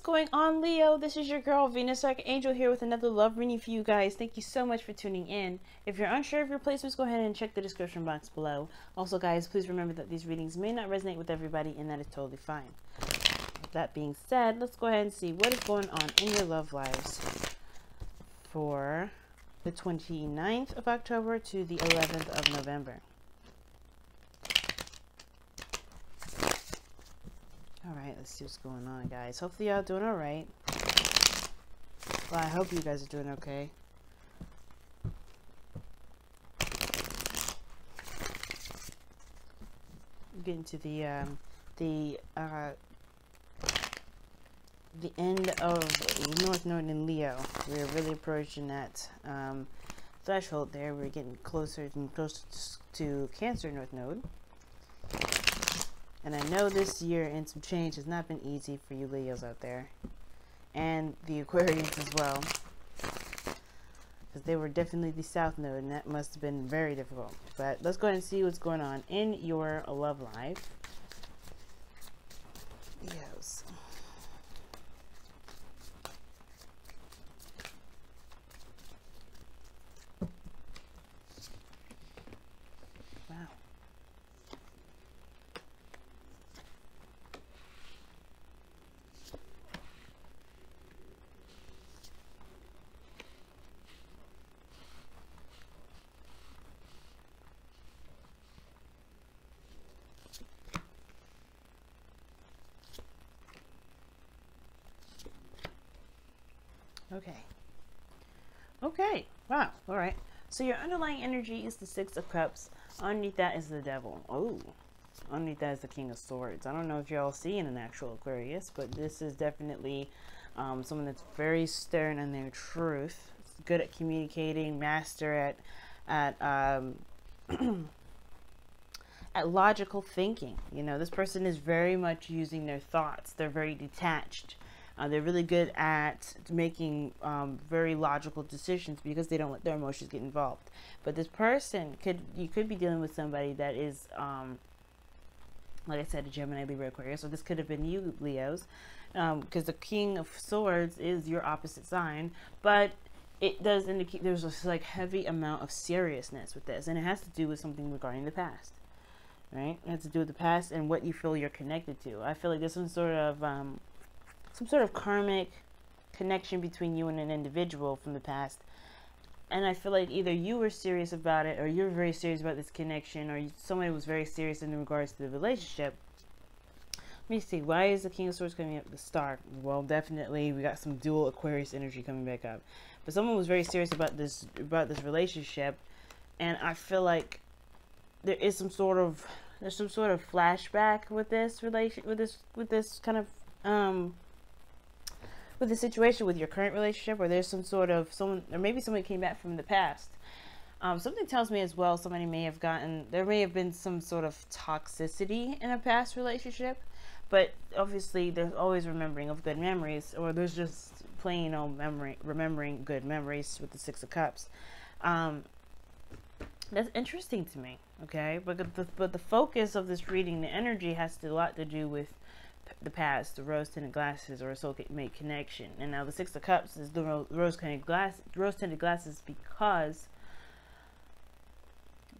going on, Leo? This is your girl, Venus Archangel, here with another love reading for you guys. Thank you so much for tuning in. If you're unsure of your placements, go ahead and check the description box below. Also, guys, please remember that these readings may not resonate with everybody, and that is totally fine. With that being said, let's go ahead and see what is going on in your love lives for the 29th of October to the 11th of November. Alright, let's see what's going on, guys. Hopefully y'all doing alright. Well, I hope you guys are doing okay. Getting to the end of North Node in Leo. We're really approaching that threshold there. We're getting closer and closer to Cancer North Node. And I know this year and some change has not been easy for you Leos out there. And the Aquarians as well. Because they were definitely the South Node, and that must have been very difficult. But let's go ahead and see what's going on in your love life. Yes. Wow. Okay. Wow. All right. So your underlying energy is the Six of Cups. Underneath that is the Devil. Oh. Underneath that is the King of Swords. I don't know if y'all seeing an actual Aquarius, but this is definitely someone that's very stern on their truth. It's good at communicating, master at at logical thinking. You know, this person is very much using their thoughts. They're very detached. They're really good at making very logical decisions because they don't let their emotions get involved. But this person you could be dealing with somebody that is, like I said, a Gemini, Libra, Aquarius. So this could have been you, Leos, because the King of Swords is your opposite sign. But it does indicate there's this like heavy amount of seriousness with this, and it has to do with something regarding the past, right? It has to do with the past and what you feel you're connected to. I feel like there's some sort of karmic connection between you and an individual from the past, and I feel like either you were serious about it, or you're very serious about this connection, or somebody was very serious in regards to the relationship. Let me see, why is the King of Swords coming up? The Star. Well, definitely we got some dual Aquarius energy coming back up, but someone was very serious about this relationship, and I feel like there's some sort of flashback with this relation, with this kind of with the situation with your current relationship, or there's some sort of or maybe somebody came back from the past. Something tells me as well there may have been some sort of toxicity in a past relationship, but obviously there's always remembering of good memories, or there's just plain old remembering good memories with the Six of Cups. That's interesting to me, okay? But the focus of this reading, the energy, has a lot to do with the past, the rose-tinted glasses, or a soulmate connection. And now the Six of Cups is the rose-tinted glasses, because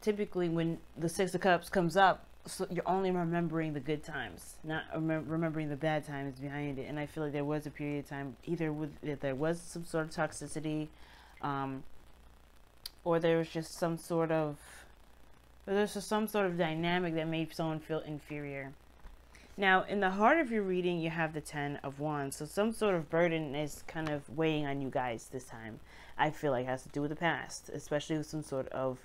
typically when the Six of Cups comes up, so you're only remembering the good times, not remembering the bad times behind it. And I feel like there was a period of time, either there was some sort of toxicity, or there was just some sort of dynamic that made someone feel inferior. Now, in the heart of your reading, you have the Ten of Wands. So some sort of burden is kind of weighing on you guys this time. I feel like it has to do with the past, especially with some sort of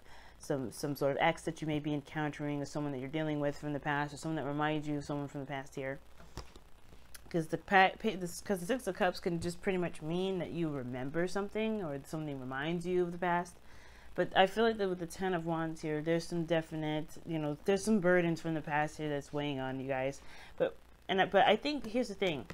ex that you may be encountering, or someone that you're dealing with from the past, or someone that reminds you of someone from the past here. Because the Six of Cups can just pretty much mean that you remember something, or something reminds you of the past. But I feel like that with the Ten of Wands here, there's some definite, there's some burdens from the past here that's weighing on you guys. But I think, here's the thing.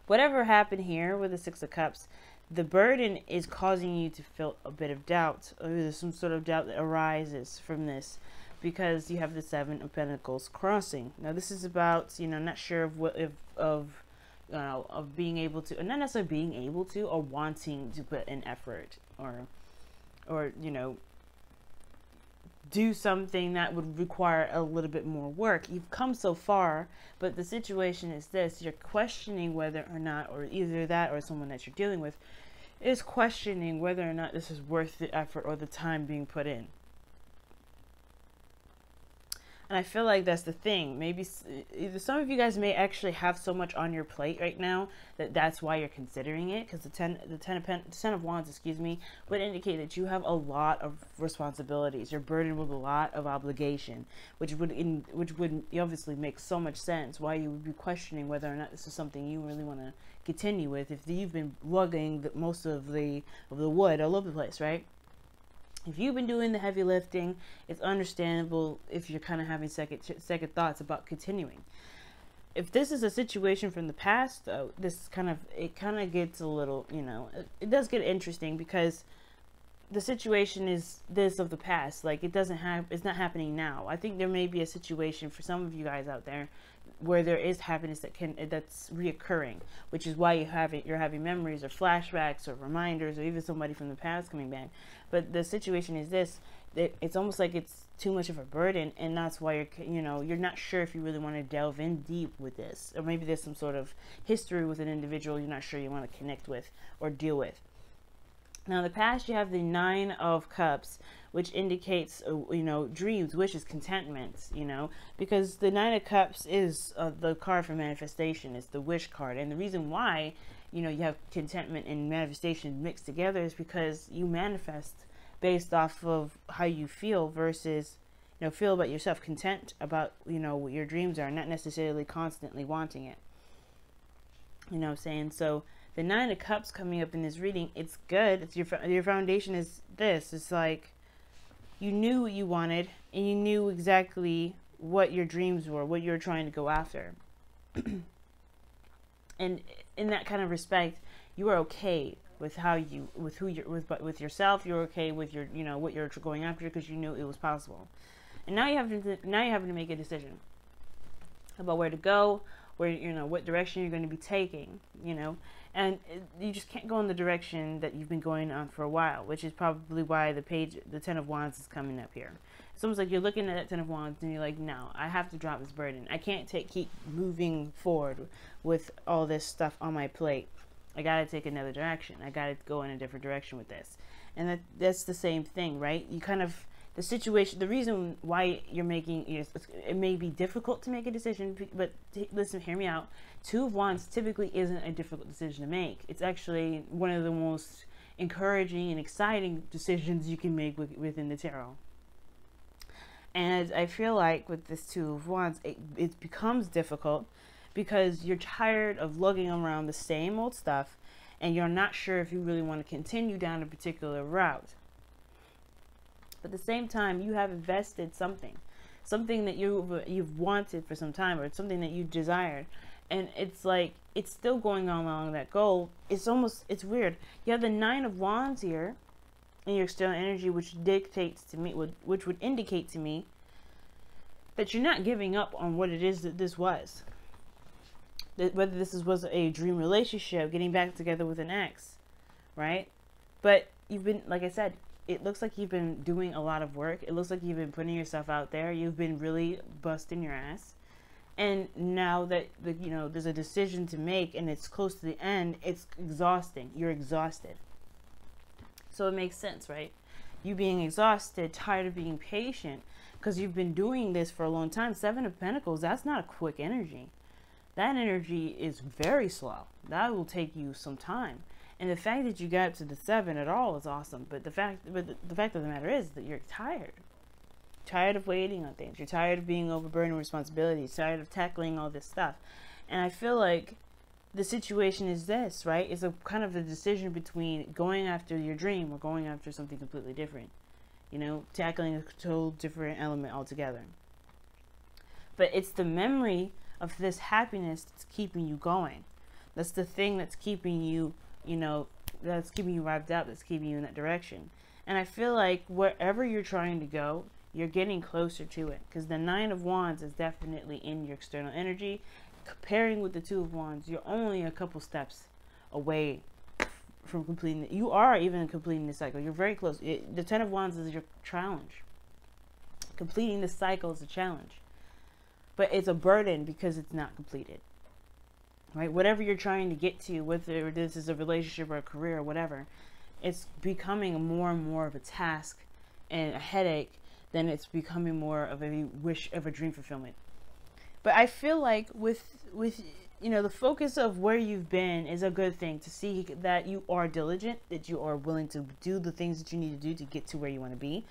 Whatever happened here with the Six of Cups, the burden is causing you to feel a bit of doubt. Or there's some sort of doubt that arises from this, because you have the Seven of Pentacles crossing. Now this is about, not sure of of being able to, not necessarily being able to, or wanting to put in effort, or you know, do something that would require a little bit more work. You've come so far, but the situation is this: you're questioning whether or not, or either that or someone that you're dealing with is questioning whether or not this is worth the effort or the time being put in. And I feel like that's the thing. Maybe either some of you guys may actually have so much on your plate right now that that's why you're considering it. Because the ten of Wands, excuse me, would indicate that you have a lot of responsibilities. You're burdened with a lot of obligation, which would obviously make so much sense why you would be questioning whether or not this is something you really want to continue with. If you've been lugging most of the wood all over the place, right? If you've been doing the heavy lifting, it's understandable if you're kind of having second thoughts about continuing. If this is a situation from the past, though, it kind of gets a little, you know, it does get interesting, because the situation is this of the past. Like, it's not happening now. I think there may be a situation for some of you guys out there where there is happiness that's reoccurring, which is why you're having memories or flashbacks or reminders, or even somebody from the past coming back. But the situation is this: it's almost like it's too much of a burden, and that's why you're not sure if you really want to delve in deep with this, or maybe there's some sort of history with an individual you're not sure you want to connect with or deal with. Now, in the past, you have the Nine of Cups, which indicates, dreams, wishes, contentment, because the Nine of Cups is the card for manifestation. It's the wish card. And the reason why, you have contentment and manifestation mixed together is because you manifest based off of how you feel versus, feel about yourself, content about, what your dreams are, not necessarily constantly wanting it. You know what I'm saying? So the Nine of Cups coming up in this reading, it's good. It's your foundation is this. It's like you knew what you wanted, and you knew exactly what your dreams were, what you were trying to go after. And in that kind of respect, you are okay with with yourself. You're okay with your, what you're going after, because you knew it was possible. And now you have to make a decision about where to go, where, what direction you're going to be taking, and you just can't go in the direction that you've been going on for a while, which is probably why the Ten of Wands is coming up here. It's almost like you're looking at that Ten of Wands and you're like, no, I have to drop this burden. I can't keep moving forward with all this stuff on my plate. I got to take another direction. I got to go in a different direction with this. And that's the same thing, right? You kind of, the situation, the reason why you're making, it may be difficult to make a decision, but listen, hear me out. Two of Wands typically isn't a difficult decision to make. It's actually one of the most encouraging and exciting decisions you can make within the tarot. And I feel like with this Two of Wands, it becomes difficult because you're tired of lugging around the same old stuff, and you're not sure if you really want to continue down a particular route. But at the same time, you have invested something that you've wanted for some time, or something that you desired, and it's like it's still going on along that goal. It's weird. You have the Nine of Wands here in your external energy, which dictates to me, which would indicate to me that you're not giving up on what it is that this was. Whether this was a dream relationship, getting back together with an ex, right? But you've been, like I said, it looks like you've been doing a lot of work. It looks like you've been putting yourself out there. You've been really busting your ass. And now that, there's a decision to make and it's close to the end, it's exhausting. You're exhausted. So it makes sense, right? You being exhausted, tired of being patient, because you've been doing this for a long time. Seven of Pentacles, that's not a quick energy. That energy is very slow. That will take you some time. And the fact that you got to the 7 at all is awesome. But the fact of the matter is that you're tired. Tired of waiting on things. You're tired of being overburdened with responsibilities. Tired of tackling all this stuff. And I feel like the situation is this, right? It's a kind of a decision between going after your dream or going after something completely different. Tackling a total different element altogether. But it's the memory of this happiness that's keeping you going. That's the thing that's keeping you, that's keeping you revved up, that's keeping you in that direction. And I feel like wherever you're trying to go, you're getting closer to it, because the Nine of Wands is definitely in your external energy. comparing with the Two of Wands, you're only a couple steps away from completing it. You are even completing the cycle. You're very close. The Ten of Wands is your challenge. Completing the cycle is a challenge. But it's a burden because it's not completed. Right? Whatever you're trying to get to, whether this is a relationship or a career or whatever, it's becoming more and more of a task and a headache than it's becoming more of a wish, of a dream fulfillment. But I feel like with you know, the focus of where you've been is a good thing, to see that you are diligent, that you are willing to do the things that you need to do to get to where you want to be.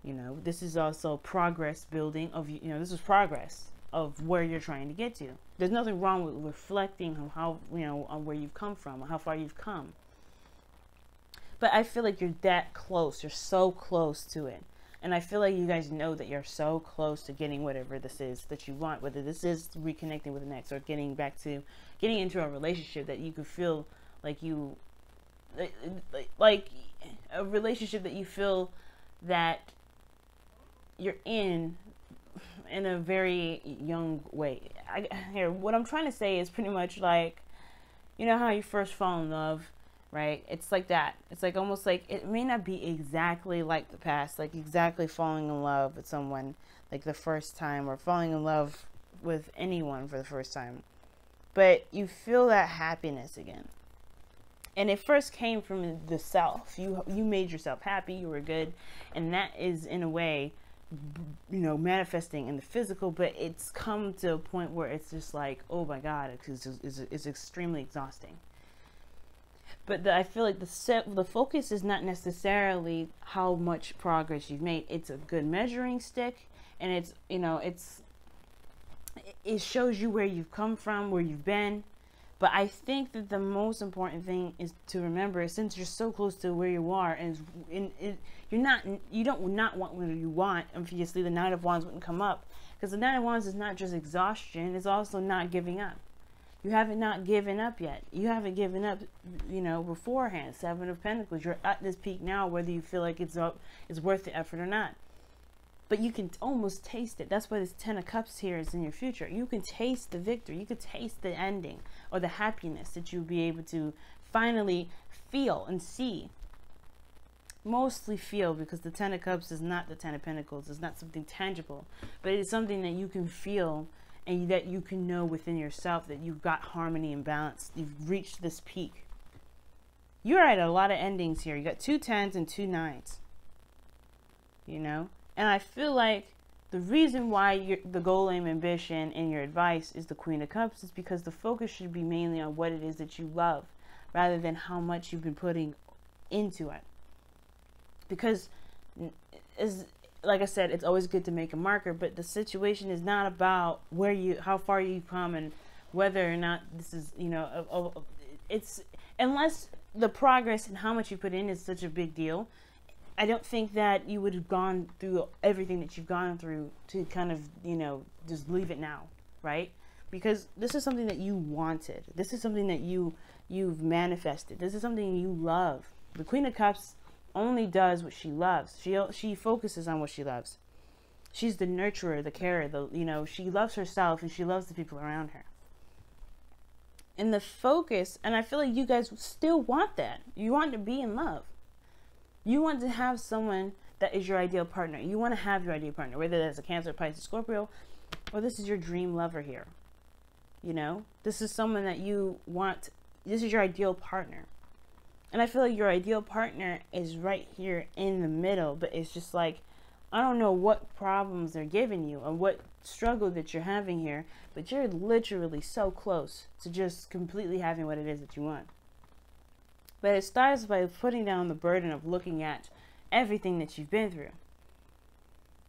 You know, this is also progress building of, you know, this is progress of where you're trying to get to. There's nothing wrong with reflecting on how, you know, on where you've come from, or how far you've come. But I feel like you're that close. You're so close to it. And I feel like you guys know that you're so close to getting whatever this is that you want, whether this is reconnecting with an ex or getting into a relationship that you could feel like you, like a relationship that you feel that you're in a very young way. What I'm trying to say is pretty much like, you know how you first fall in love, right? It's like that. It's like almost like, it may not be exactly like the past, like exactly falling in love with someone like the first time, or falling in love with anyone for the first time, but you feel that happiness again. And it first came from the self. You made yourself happy, you were good, and that is in a way, you know, manifesting in the physical, but it's come to a point where it's just like, oh my God, it's extremely exhausting. But I feel like the focus is not necessarily how much progress you've made. It's a good measuring stick, and it's, you know, it shows you where you've come from, where you've been. But I think that the most important thing is to remember, since you're so close to where you are, and you don't want what you want. Obviously, the Nine of Wands wouldn't come up, because the Nine of Wands is not just exhaustion; it's also not giving up. You haven't not given up yet. You haven't given up, you know, beforehand. Seven of Pentacles. You're at this peak now, whether you feel like it's worth the effort or not. But you can almost taste it. That's why this Ten of Cups here is in your future. You can taste the victory. You can taste the ending, or the happiness that you'll be able to finally feel and see. Mostly feel, because the Ten of Cups is not the Ten of Pentacles. It's not something tangible, but it is something that you can feel, and that you can know within yourself that you've got harmony and balance. You've reached this peak. You're at a lot of endings here. You got 2 10s and 2 9s. You know? And I feel like the reason why the goal, aim, ambition, and your advice is the Queen of Cups is because the focus should be mainly on what it is that you love, rather than how much you've been putting into it. Because, like I said, it's always good to make a marker, but the situation is not about how far you've come, and whether or not this is, you know, it's, unless the progress and how much you put in is such a big deal, I don't think that you would have gone through everything that you've gone through to kind of, you know, just leave it now, right? Because this is something that you wanted. This is something that you've manifested. This is something you love. The Queen of Cups only does what she loves. She focuses on what she loves. She's the nurturer, the carer, you know, she loves herself and she loves the people around her. And the focus, and I feel like you guys still want that. You want to be in love. You want to have someone that is your ideal partner. You want to have your ideal partner, whether that's a Cancer, Pisces, Scorpio, or this is your dream lover here. You know, this is someone that you want. This is your ideal partner. And I feel like your ideal partner is right here in the middle, but it's just like, I don't know what problems they're giving you or what struggle that you're having here, but you're literally so close to just completely having what it is that you want. But it starts by putting down the burden of looking at everything that you've been through.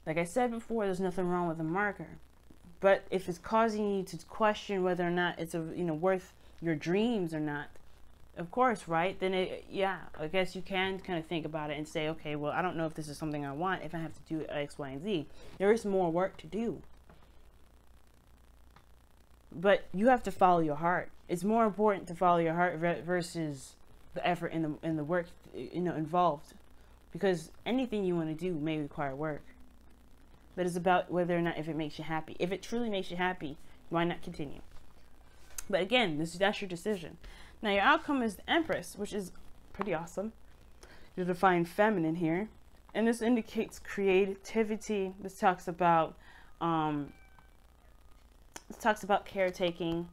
Like I said before, there's nothing wrong with a marker. But if it's causing you to question whether or not it's worth your dreams or not, of course, right? Then yeah, I guess you can kind of think about it and say, okay, well, I don't know if this is something I want, if I have to do X, Y, and Z. There is more work to do. But you have to follow your heart. It's more important to follow your heart versus the effort and the work, involved, because anything you want to do may require work. But it's about whether or not if it makes you happy. If it truly makes you happy, why not continue? But again, that's your decision. Now your outcome is the Empress, which is pretty awesome. You're defined feminine here. And this indicates creativity. This talks about caretaking,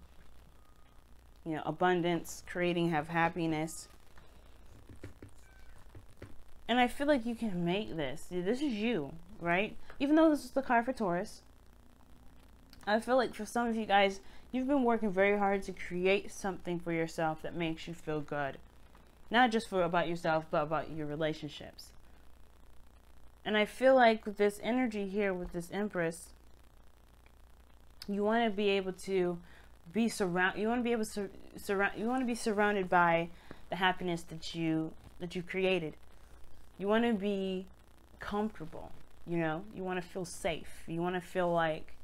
you know, abundance, have happiness. And I feel like you can make this. This is you, right? Even though this is the card for Taurus, I feel like for some of you guys, you've been working very hard to create something for yourself that makes you feel good. Not just about yourself, but about your relationships. And I feel like with this energy here, with this Empress, you want to be able to be surrounded by the happiness that you created. You want to be comfortable, you know, you want to feel safe. You want to feel like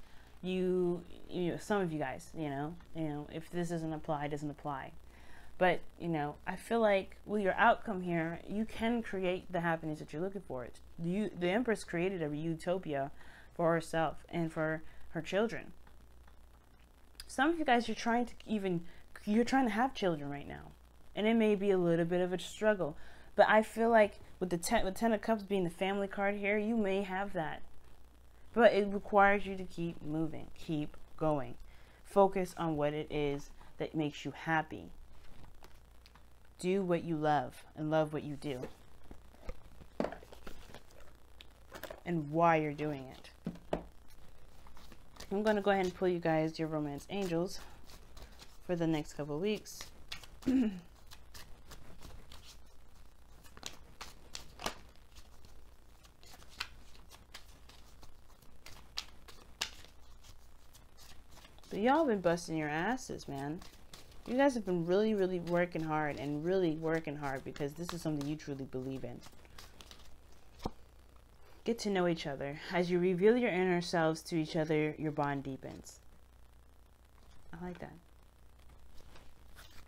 you know, some of you guys, you know, if this doesn't apply, it doesn't apply. But, you know, I feel like with your outcome here, you can create the happiness that you're looking for. The Empress created a utopia for herself and for her children. Some of you guys, you're trying to have children right now. And it may be a little bit of a struggle. But I feel like with the Ten of Cups being the family card here, you may have that. But it requires you to keep moving, keep going. Focus on what it is that makes you happy. Do what you love and love what you do. And why you're doing it. I'm going to go ahead and pull you guys your romance angels for the next couple of weeks. But y'all been busting your asses, man. You guys have been really, really working hard because this is something you truly believe in. Get to know each other. As you reveal your inner selves to each other, your bond deepens. I like that.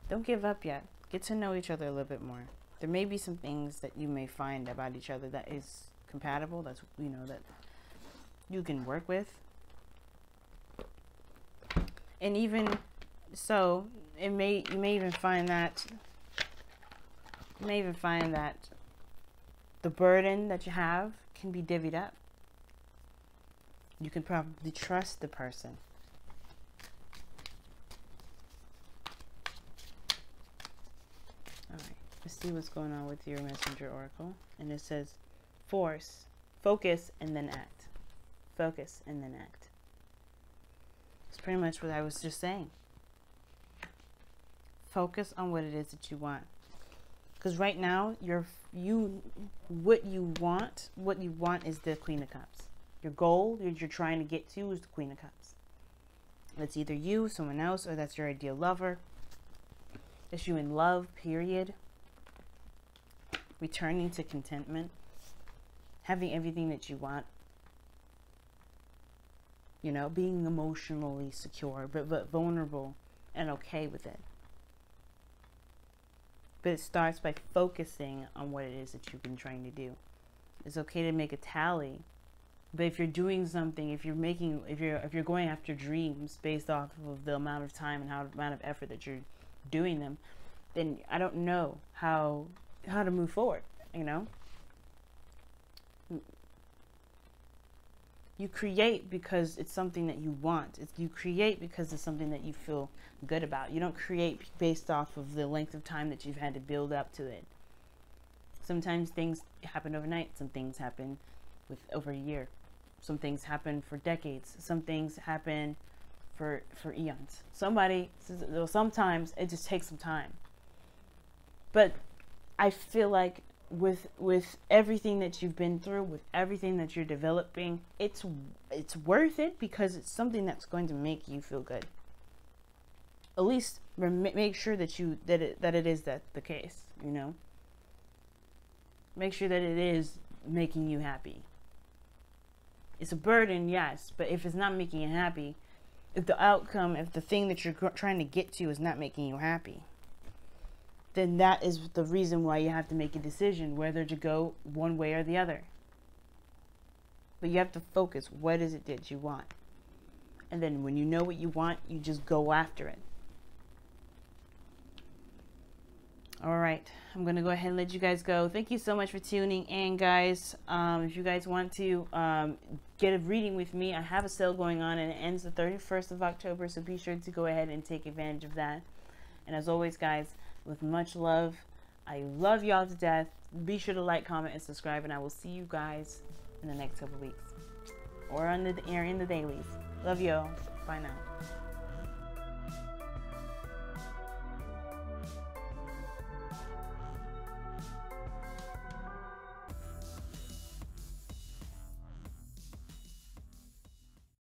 Don't give up yet. Get to know each other a little bit more. There may be some things that you may find about each other that is compatible, that's, you know, that you can work with. And even so, you may even find that the burden that you have can be divvied up. You can probably trust the person. Alright, let's see what's going on with your messenger oracle. And it says, focus, and then act. Focus, and then act. It's pretty much what I was just saying. Focus on what it is that you want. Because right now, what you want is the Queen of Cups. Your goal you're trying to get to is the Queen of Cups. That's either you, someone else, or that's your ideal lover. It's you in love, period. Returning to contentment. Having everything that you want. You know, being emotionally secure, but vulnerable and okay with it. But it starts by focusing on what it is that you've been trying to do. It's okay to make a tally, but if you're doing something, if you're going after dreams based off of the amount of time and amount of effort that you're doing them, then I don't know how to move forward. You know, you create because it's something that you want. You create because it's something that you feel good about. You don't create based off of the length of time that you've had to build up to it. Sometimes things happen overnight. Some things happen with over a year. Some things happen for decades. Some things happen for eons. Sometimes it just takes some time. But I feel like with everything that you've been through, with everything that you're developing, it's worth it because it's something that's going to make you feel good. At least make sure that it is the case, you know. Make sure that it is making you happy. It's a burden, yes, but if it's not making you happy, if the thing that you're trying to get to is not making you happy, then that is the reason why you have to make a decision whether to go one way or the other. But you have to focus. What is it that you want? And then when you know what you want, you just go after it. All right, I'm gonna go ahead and let you guys go. Thank you so much for tuning in, guys. If you guys want to get a reading with me, I have a sale going on and it ends the 31st of October, so be sure to go ahead and take advantage of that. And as always, guys, with much love, I love y'all to death. Be sure to like, comment, and subscribe, and I will see you guys in the next couple weeks or in the dailies. Love y'all. Bye now.